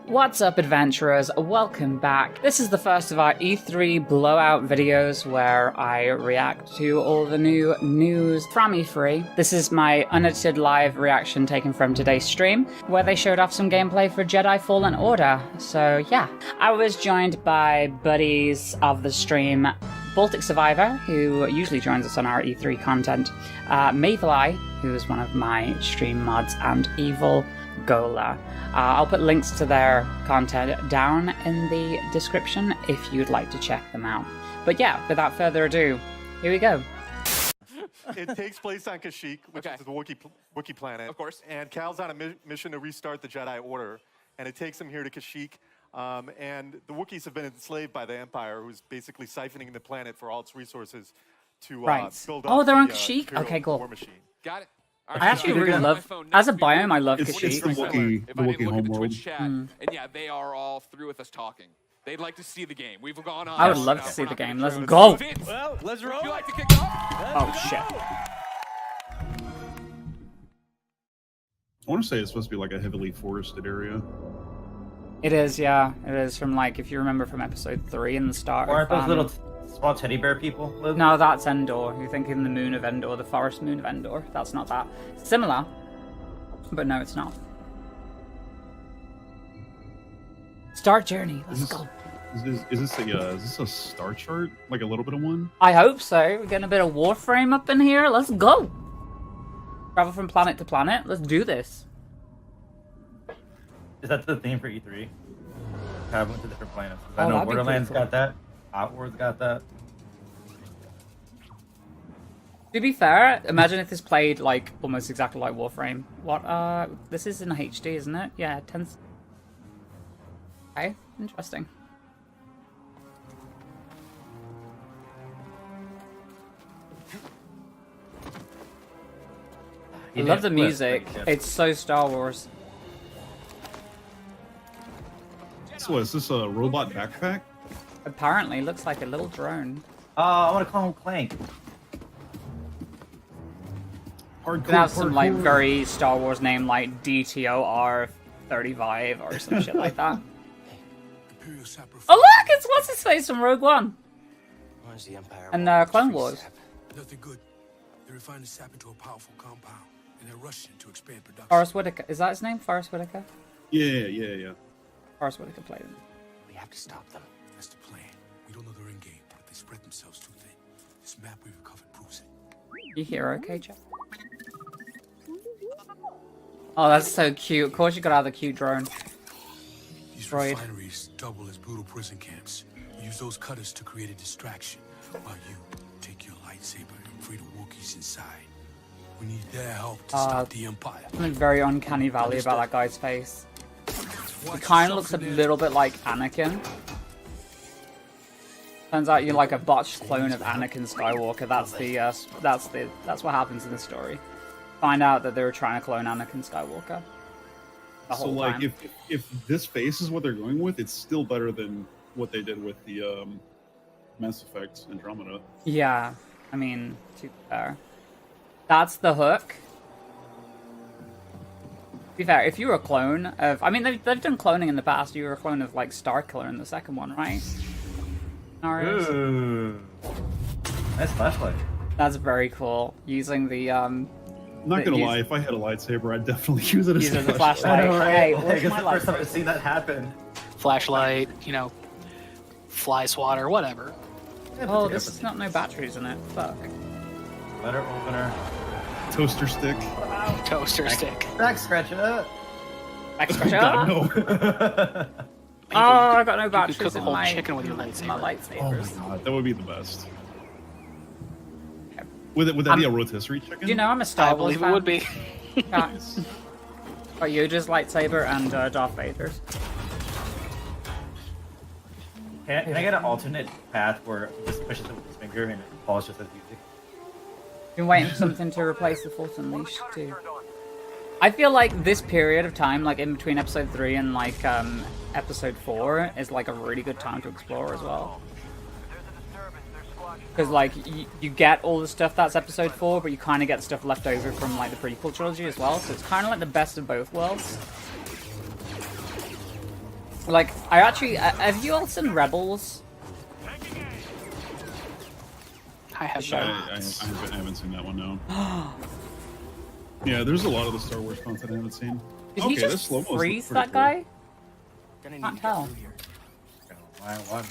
What's up, adventurers? Welcome back. This is the first of our E3 Blowout videos where I react to all the new news from E3. This is my unedited live reaction taken from today's stream, where they showed off some gameplay for Jedi Fallen Order. So yeah, I was joined by buddies of the stream, Baltic Survivor, who usually joins us on our E3 content, Mayfly, who is one of my stream mods, and Evilghola. I'll put links to their content down in the description if you'd like to check them out. But yeah, without further ado, here we go. It takes place on Kashyyyk, which is the Wookiee planet. Of course. And Cal's on a mission to restart the Jedi Order, and it takes him here to Kashyyyk. And the Wookiees have been enslaved by the Empire, who's basically siphoning the planet for all its resources to build up Oh, they're on the Kashyyyk? Imperial Okay, cool. War machine. Got it. I actually really love, as a biome, I love Kashyyyk. It's the Wookiee homeworld. And yeah, they are all through with us talking. They'd like to see the game. We've gone on. I would love to see the game. Let's go! Well, let's roll. Would you like to kick off? Oh, shit. I want to say it's supposed to be like a heavily forested area. It is, yeah. It is from, like, if you remember from episode 3 in the start. Or aren't those little small teddy bear people live? No, that's Endor. You're thinking the moon of Endor, the forest moon of Endor. That's not that. Similar, but no, it's not. Start journey. Let's go. Is this a star chart? Like a little bit of one? I hope so. We're getting a bit of Warframe up in here. Let's go. Travel from planet to planet. Let's do this. Is that the theme for E3? Traveling to different planets. I Oh, know that'd be Borderlands pretty cool. got that. Outward's got that. To be fair, imagine if this played like almost exactly like Warframe. What? This is in HD, isn't it? Yeah, 10. Okay, interesting. I love the music. It's so Star Wars. So what, is this a robot backpack? Apparently, looks like a little drone. I want to call him Clank. Hardcore, Could have some like hardcore. very Star Wars name like DTOR35 or some shit like that. Oh look, it's what's his face from Rogue One and Clone Wars. Nothing good. They refined the sap into a powerful compound, and they're rushing to expand production. Forrest Whitaker, is that his name? Forrest Whitaker. Yeah. Forrest Whitaker played him. We have to stop them. That's the plan. We don't know their end game, but they spread themselves too thin. This map we recovered proves it. You hear okay, Jack? Oh, that's so cute. Of course you got out of the cute drone. These Droid. refineries double as brutal prison camps. We use those cutters to create a distraction, while you take your lightsaber and free the Wookiees inside. We need their help to stop the Empire. Something very uncanny valley about that guy's face. He kind of looks a little bit like Anakin. Turns out you're like a botched clone of Anakin Skywalker. That's what happens in the story. Find out that they were trying to clone Anakin Skywalker. The So whole like, time. if this face is what they're going with, it's still better than what they did with the Mass Effect Andromeda. Yeah, I mean, to be fair. That's the hook. To be fair, if you were a clone of... I mean, they've done cloning in the past. You were a clone of, like, Starkiller in the second one, right? Narius? Ooh. Nice flashlight. That's very cool. Using the, Not gonna lie, if I had a lightsaber, I'd definitely use it as Use it as a a flashlight. I know, right? Hey, I where's guess my the first time lightsaber? I've seen that happen. Flashlight, you know, fly swatter, whatever. Oh, this has got no batteries in it. Fuck. Letter opener. toaster stick. Toaster stick. Back scratcher. Extra God, shot? no. Oh, I got no You could batteries cook a in whole my, chicken with your my lightsaber. Oh my lightsabers. god, that would be the best. Would that be a rotisserie chicken? Do you know I'm a Star I Wars believe fan? it would be. Yeah. Got Yoda's lightsaber and Darth Vader's. Can I get an alternate path where it just pushes it with his finger and it falls just as easy? Been waiting for something to replace the Force Unleashed too. I feel like this period of time, like in between episode 3 and like episode 4, is like a really good time to explore as well. Because like you get all the stuff that's episode 4, but you kind of get stuff left over from like the prequel trilogy as well. So it's kind of like the best of both worlds. Like, I actually... have you all seen Rebels? I have Sure. no. I haven't seen that one, no. Yeah, there's a lot of the Star Wars content I haven't seen. Did okay, he this just slow-mo's freeze pretty that cool. guy? Can't tell. Why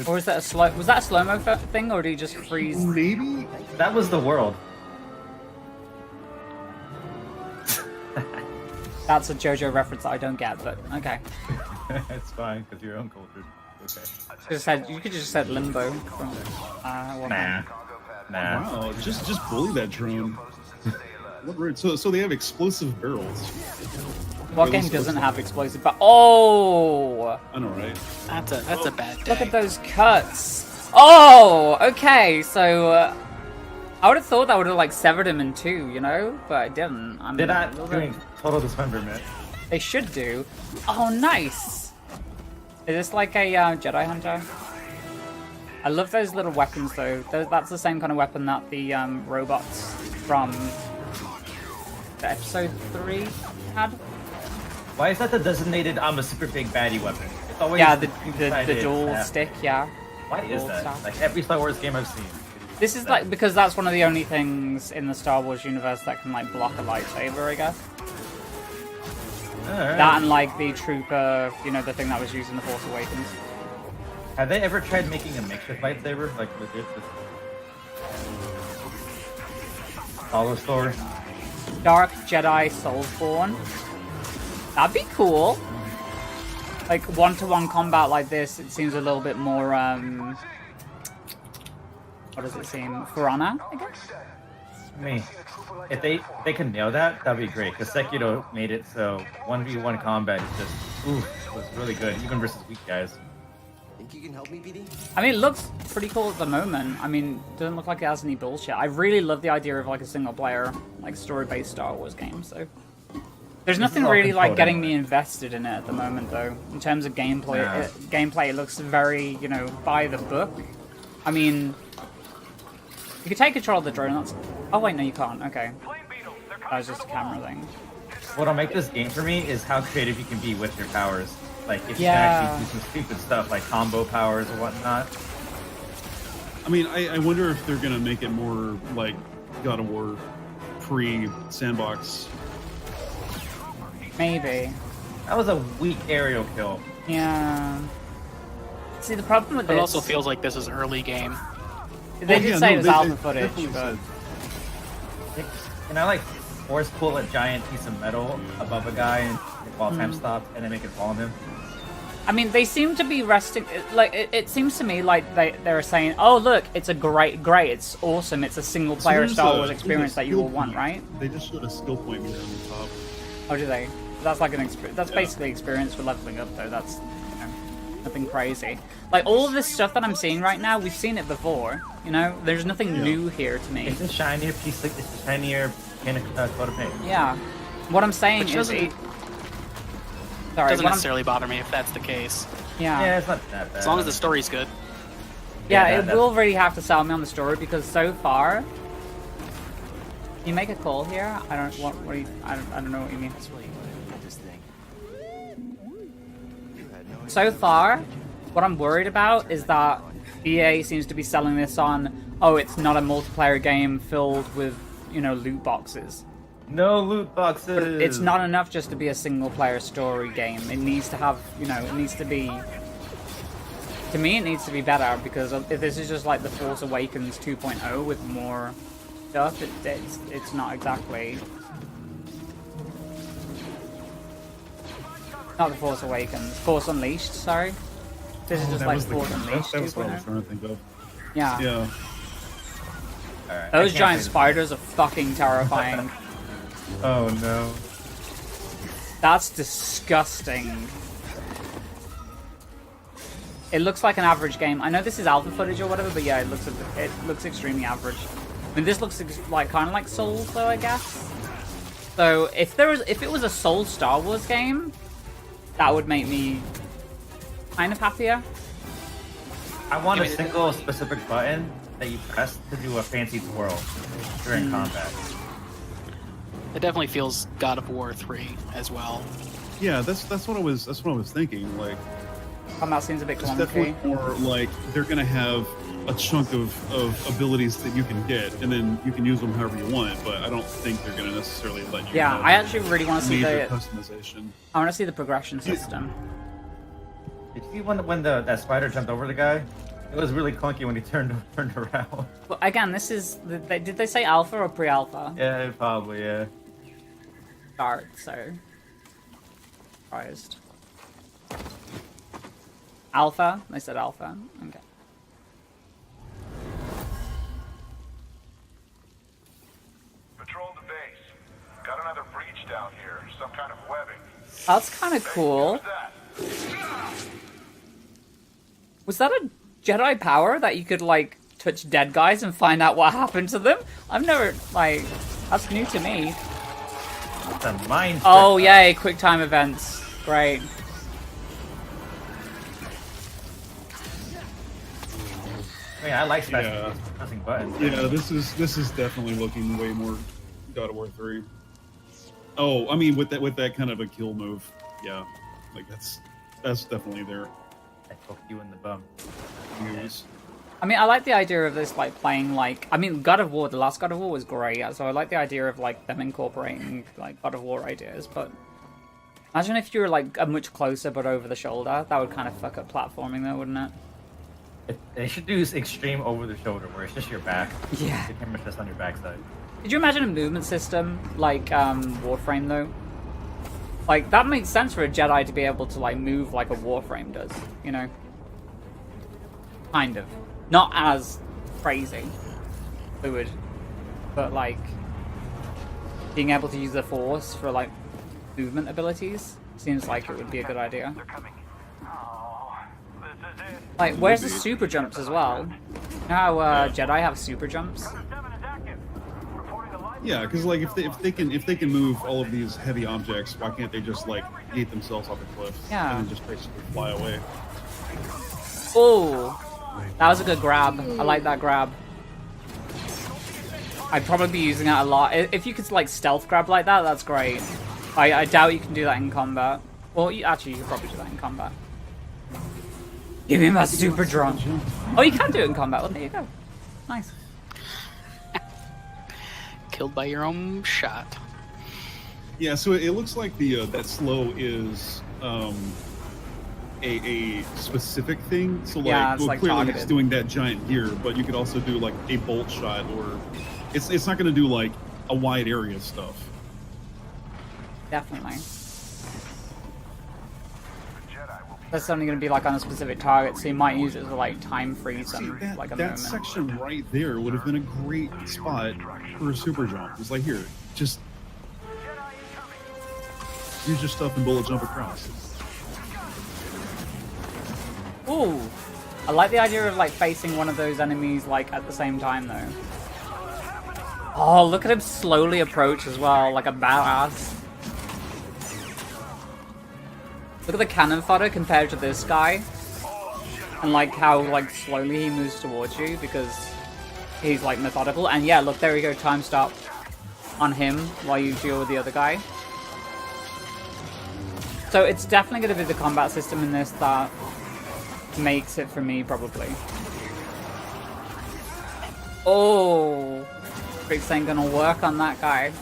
Or was that a slow... Was that a slow-mo thing, or did he just freeze? Maybe? that was the world. That's a JoJo reference that I don't get, but okay. It's fine, because you're uncultured. Okay. You could just said limbo from... Nah. Wow, just bully that drone. What rude. So they have explosive barrels. What game doesn't have explosive? But oh, I know, right? That's a bad day. look at those cuts. Oh, okay. So I would have thought that would have like severed him in two, you know, but it didn't. I mean, They're not doing total dismemberment. They should do. Oh, nice. Is this like a Jedi Hunter? I love those little weapons though. That's the same kind of weapon that the robots from the episode 3 had. Why is that the designated I'm a super big baddie weapon? It's always Yeah, the two-sided dual snap. stick, yeah. Why is dual that? staff. Like every Star Wars game I've seen. This is like because that's one of the only things in the Star Wars universe that can like block a lightsaber, I guess. Alright. That and like the trooper, you know, the thing that was used in the Force Awakens. Have they ever tried making a makeshift lightsaber? Like legit? Dollar store? Dark Jedi Soulsborne. That'd be cool. Like one-to-one combat like this, it seems a little bit more what does it seem? Piranha, I guess? I mean, if they can nail that, that'd be great. Because Sekiro made it so 1v1 combat is just, ooh, was really good, even versus weak guys. Think you can help me, PD? I mean, it looks pretty cool at the moment. I mean, it doesn't look like it has any bullshit. I really love the idea of like a single-player, like story-based Star Wars game. So there's nothing all really like controlled getting anyway. me invested in it at the moment, though. In terms of gameplay, Yeah. gameplay, it looks very, you know, by the book. I mean, you can take control of the drone. That's... Oh wait, no, you can't. Okay, that was just a camera thing. What'll make this game for me is how creative you can be with your powers. Like, if you Yeah. can actually do some stupid stuff like combo powers or whatnot. I mean, I wonder if they're gonna make it more like God of War pre-sandbox. Maybe. That was a weak aerial kill. Yeah. See, the problem with But this... it also feels like this is early game. They Oh, did yeah, say no, it was they alpha footage, definitely but... said. Can I like force pull a giant piece of metal above a guy and while time stops and then make it fall on him? I mean, they seem to be resting. Like, it seems to me like they're saying, "Oh, look, it's a great, it's awesome. It's a single-player there's Star a- Wars there's a experience that you skill will want, point. right?" They just showed a skill point meter on the top. Oh, do they? That's like an experience. That's Yeah. basically experience for leveling up, though. That's, you know, nothing crazy. Like all of this stuff that I'm seeing right now, we've seen it before. You know, there's nothing Yeah. new here to me. It's a shinier piece, it's a shinier can of coat of paint. Yeah. What I'm saying Which is, doesn't- sorry, Doesn't what I'm, necessarily bother me if that's the case. Yeah, it's not that bad. As long as the story's good. yeah, Yeah, it will really have to sell me on the story because so far. Can you make a call here? I don't. What do you? I don't know what you mean. That's why you did this thing. You had no So far, what I'm worried about is that EA seems to be selling this on, oh, it's not a multiplayer game filled with, you know, loot boxes. No loot boxes. It's not enough just to be a single-player story game. It needs to have, you know, it needs to be... To me, it needs to be better, because if this is just like The Force Awakens 2.0 with more stuff, it's not exactly... Not The Force Awakens. Force Unleashed, sorry. This is just That like was the- Force that Unleashed was what I was 2.0. trying to think of. Yeah. Yeah. Alright, Those I can't giant say this. spiders are fucking terrifying. Oh no. That's disgusting. It looks like an average game. I know this is alpha footage or whatever, but yeah, it looks extremely average. I mean, this looks like kind of like Souls, though, I guess. So if it was a Soul Star Wars game, that would make me kind of happier. I want I a mean, single specific button that you press to do a fancy twirl during combat. It definitely feels God of War 3 as well. Yeah, that's what I was thinking. Like, Combat seems a bit it's clunky. definitely more like they're gonna have a chunk of abilities that you can get, and then you can use them however you want. But I don't think they're gonna necessarily let you. Yeah, have I actually really want to see major the customization. I want to see the progression system. Did you see when that spider jumped over the guy? It was really clunky when he turned around. But again, this is did they say alpha or pre-alpha? Yeah, probably, yeah. Start, so surprised. Alpha? They said alpha. Okay. Patrol the base. Got another breach down here. Some kind of webbing. That's kind of cool. Was that a Jedi power that you could, like, touch dead guys and find out what happened to them? I've never, like, that's new to me. It's a mind. Oh, yay, quick time events. Great. I mean, I like smashing Yeah. pressing buttons. Yeah, this is definitely looking way more God of War 3. Oh, I mean with that kind of a kill move, yeah, like that's definitely their I poke you in the bum. use. I mean, I like the idea of this, like, playing, like... I mean, God of War, the last God of War was great, so I like the idea of, like, them incorporating, like, God of War ideas, but... Imagine if you were, like, a much closer but over the shoulder. That would kind of fuck up platforming, though, wouldn't it? They should do extreme over the shoulder, where it's just your back. Yeah. It's pretty much just on your backside. Could you imagine a movement system like Warframe, though? Like, that makes sense for a Jedi to be able to, like, move like a Warframe does, you know? Kind of. Not as crazy, fluid, but, like, being able to use the Force for, like, movement abilities seems like it would be a good idea. They're coming. Oh, this is it. Like, where's the super jumps as well? You know how Jedi have super jumps? Number 7 is active. Reporting a live. Yeah, because like if they can move all of these heavy objects, why can't they just like eat themselves off the cliff? Yeah. And then just basically fly away. Oh, that was a good grab. I like that grab. I'd probably be using it a lot. If you could, like, stealth grab like that, that's great. I doubt you can do that in combat. Well, actually, you could probably do that in combat. Give me my super drone. Oh, you can do it in combat. Well, there you go. Nice. Killed by your own shot. Yeah, so it looks like the that slow is a specific thing. So like, Yeah, it's well, like clearly targeted. it's doing that giant gear, but you could also do like a bolt shot, or it's not going to do like a wide area stuff. Definitely. The Jedi will be That's only going to be, like, on a specific target, so you might use it to, like, time freeze See, them, like, a that moment. section right there would have been a great spot for a super jump. It's like, here, just use your stuff and bullet jump across. Ooh. I like the idea of, like, facing one of those enemies, like, at the same time, though. Oh, look at him slowly approach as well, like a badass. Look at the cannon fodder compared to this guy. And, like, how, like, slowly he moves towards you, because he's, like, methodical. And yeah, look, there we go, time stop on him while you deal with the other guy. So it's definitely going to be the combat system in this that makes it for me, probably. Oh, tricks ain't gonna work on that guy.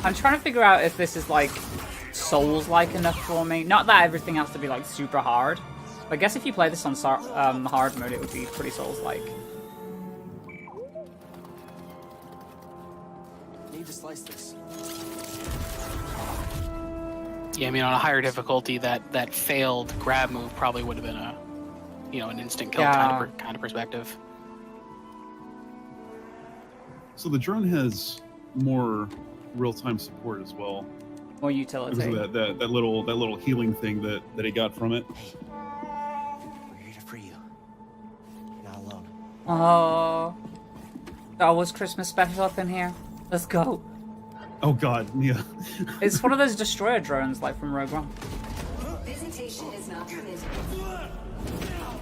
I'm trying to figure out if this is, like, Souls-like enough for me. Not that everything has to be, like, super hard. But I guess if you play this on hard mode, it would be pretty Souls-like. Need to slice this. Yeah, I mean, on a higher difficulty, that failed grab move probably would have been a, an instant kill Yeah. kind of perspective. So the drone has more real-time support as well. More Because utility. of that little healing thing that he got from it. We're here to free you. You're not alone. Oh. Star Wars Christmas special up in here. Let's go. Oh god, yeah. It's one of those destroyer drones, like from Rogue One. Visitation is not permitted.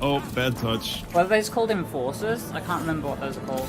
Oh, bad touch. What are they just called? Enforcers? I can't remember what those are called.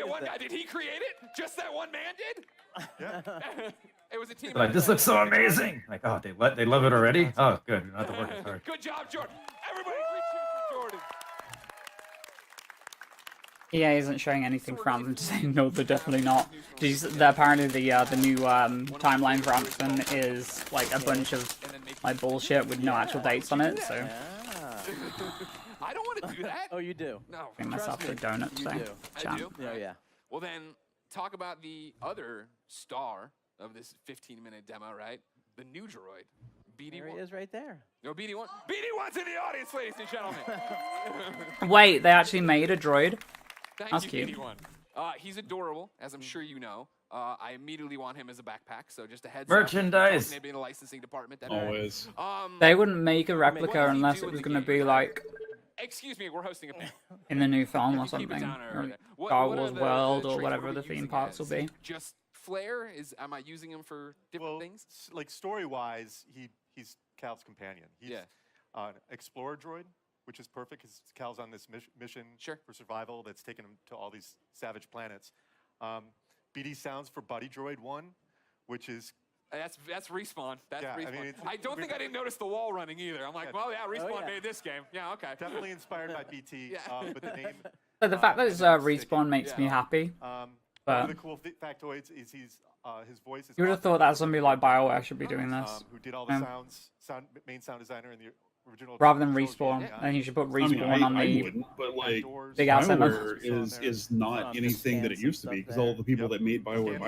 at one guy. Did he create it? Just that one man did? Yeah. It was a team. Like, this looks so amazing. Like, oh, they love it already. Oh, good. We don't have to work as hard. Good job, Jordan. Everybody, 3 cheers for Jordan. EA isn't showing anything from them to say no, they're definitely not. Apparently the new timeline for Anthem is like a bunch of like bullshit with no actual dates on it. So I don't want to do that. Oh, you do? No. I myself a donut You today. do. I do? Yeah, yeah. Well, then, talk about the other star of this 15-minute demo, right? The new droid, BD1. There he is right there. No, BD1. BD1's in the audience, ladies and gentlemen. Wait, they actually made a droid? Thank That's you, cute. BD1. He's adorable, as I'm sure you know. I immediately want him as a backpack, so just a heads Merchandise. up. Maybe in the licensing department. Always. They wouldn't make a replica unless it was going to be like Excuse me, we're hosting a panel. in the new film or Keep it something. down over Or there. Star What are Wars the World or traits? whatever What are the we theme using parks will as? be. Just flair? Am I using him for different things? Like story-wise, he's Cal's companion. He's an explorer droid, which is perfect because Cal's on this mission for survival that's taken him to all these savage planets. BD sounds for Buddy Droid 1, which is... That's Respawn. That's Yeah, Respawn. I mean, I don't think I didn't notice the wall running either. I'm like, well, yeah, Respawn made this game. Yeah, okay. Definitely inspired by BT, but the name... So the fact that it's Respawn makes me happy. One But of the cool factoids is his voice is... you would have thought that somebody like BioWare should be doing this. Who did all the main sound designer in the original... Rather than Respawn, then you should put Respawn on I the wouldn't, but like big ass BioWare is not anything that it used to be because all the people that made BioWare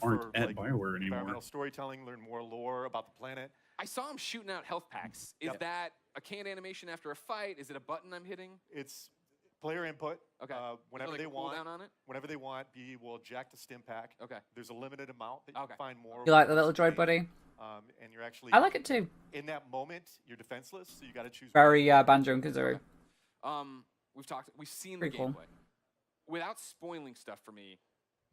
aren't at BioWare anymore. Environmental storytelling, learn more lore about the planet. I saw him shooting out health packs. Is that a canned animation after a fight? Is it a button I'm hitting? It's player input. Okay. Whenever like they want. on it? Whenever they want, BD will eject a stim pack. Okay. There's a limited amount that you can find more. You like the little droid buddy? And you're actually... I like it too. In that moment, you're defenseless, so you got to choose... Very Banjo and Kazooie. We've seen Pretty the cool. gameplay. Without spoiling stuff for me,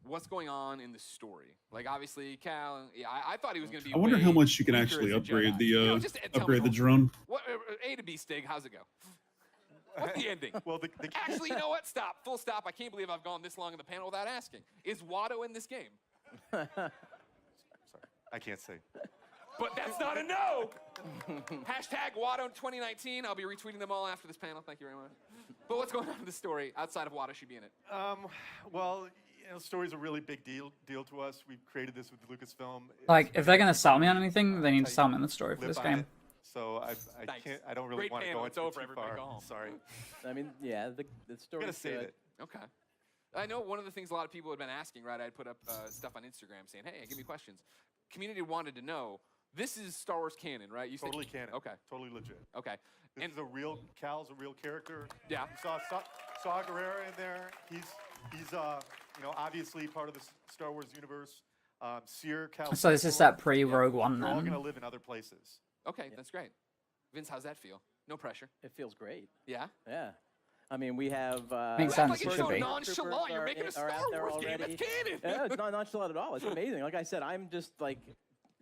what's going on in the story? Like, obviously, Cal, I thought he was going to be I wonder way how much you can weaker actually as a upgrade Jedi. the You know, just tell me upgrade the how- drone. What, A to B, Stig, how's it go? What's the ending? Well, actually, you know what? Stop. Full stop. I can't believe I've gone this long in the panel without asking. Is Watto in this game? Sorry, I can't say. But that's not a no. Hashtag Watto 2019. I'll be retweeting them all after this panel. Thank you very much. But what's going on in the story outside of Watto should be in it? Well, you know, story's a really big deal to us. We've created this with Lucasfilm. Like, if they're gonna sell me on anything, they need to sell me on the story for this game. So I don't really want to go into it too far. Sorry. I mean, yeah, the story. I'm gonna save it. Okay. I know one of the things a lot of people had been asking, right? I'd put up stuff on Instagram saying, hey, give me questions. Community wanted to know, this is Star Wars canon, right? You Totally said, canon. Okay. Totally legit. Okay. This is a real, Cal's a real character. Yeah. You saw Guerrera in there. He's you know, obviously part of the Star Wars universe. Seer, Cal. So this is set pre-Rogue One They're all then. gonna live in other places. Okay, that's great. Vince, how's that feel? No pressure. It feels great. Yeah? Yeah. I mean, we have... Makes You act sense, like it it's should so be. nonchalant. You're making a Star Wars game. It's canon. Yeah, it's not nonchalant at all. It's amazing. Like I said, I'm just like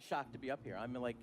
shocked to be up here. I'm like...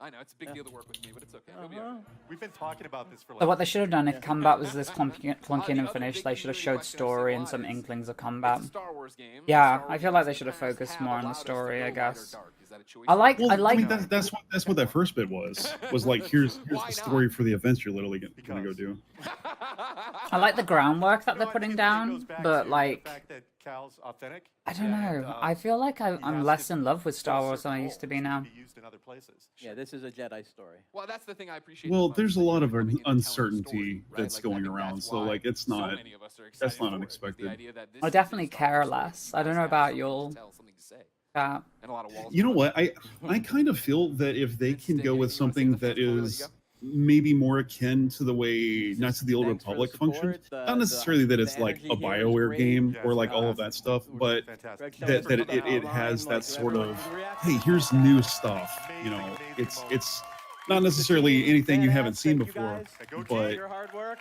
I know, it's a big deal to work with me, but it's okay. It'll be all right. We've been talking about this for So like... what they should have done if combat was this clunky and finished, they should have showed story and some inklings of combat. It's a Star Wars game. Yeah, Star I Wars feel like they games should have sometimes focused have more on the allowed us to story, go I light or guess. dark. Is that a choice? I like I mean, that's what that first bit was like here's the story for the events you're literally gonna go do. I like the groundwork that they're putting down, but like, The fact that Cal's authentic. I don't know. I feel like I'm less in love with Star Wars than I used to be now. Used in other places. Yeah, this is a Jedi story. Well, that's the thing I appreciate. Well, the most, there's a that lot you're of coming in and telling a uncertainty story, right? that's Like, I going think around, that's so why like it's so not many of us are that's excited not for it. unexpected. The idea that this I is definitely a Star care Wars story less. I don't does know have about something to you'll. tell, something to say. Chat. And a lot of walls You know to what? I kind of feel that if they can Stig, go with anything you wanna say something about that this before we let you is go? maybe more akin to the way not to the Old Thanks for the Republic support, functioned, the- not necessarily that the it's like energy a here is BioWare great. game Yes, or like all no, of that stuff, but Fantastic. Greg that it has that sort of hey, here's new stuff. You know, it's not necessarily anything you haven't seen before, but Your hard work.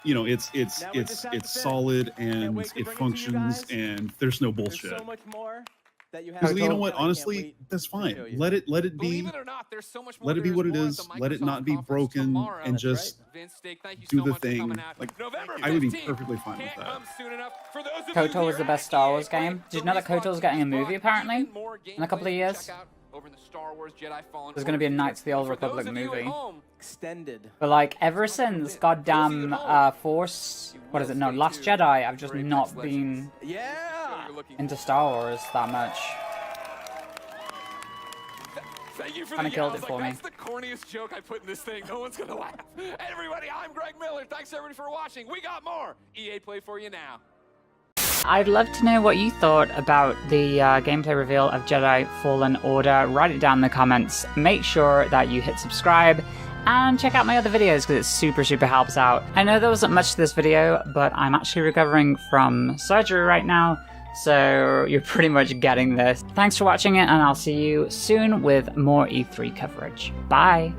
you know, it's Now we just have to finish. solid and wait to it bring it to you functions guys. and there's no There's bullshit. so much more that you have. Because you know to what, I can't honestly, wait that's to fine. show you. Let it Believe be. it or not, there's so much more. Let it be There's what it more at is. the Let it Microsoft not be conference broken tomorrow. and That's just Vince, Stig, thank you do so the much for thing. coming out. Like, November I would be 15th. perfectly fine with Can't that. come soon enough. For those of you KOTOR here was the best at Star EA Wars Play, game. Did you the know that Respawn KOTOR was getting a team has movie brought apparently even more in a couple of gameplay. years? Check out over in the Star Wars Jedi Fallen There's going to be a Knights of the Old For those Republic of you at movie. home, Extended. But like, ever since goddamn Force, what is it? No, Last Jedi, I've just not been Yeah. into Star Wars that much. Thank you for Kinda the killed yells. it for Like, me. that's the corniest joke I put in this thing. No one's gonna laugh. Everybody, I'm Greg Miller. Thanks everybody for watching. We got more EA Play for you now. I'd love to know what you thought about the gameplay reveal of Jedi Fallen Order. Write it down in the comments. Make sure that you hit subscribe and check out my other videos because it super helps out. I know there wasn't much to this video, but I'm actually recovering from surgery right now, so you're pretty much getting this. Thanks for watching it, and I'll see you soon with more E3 coverage. Bye!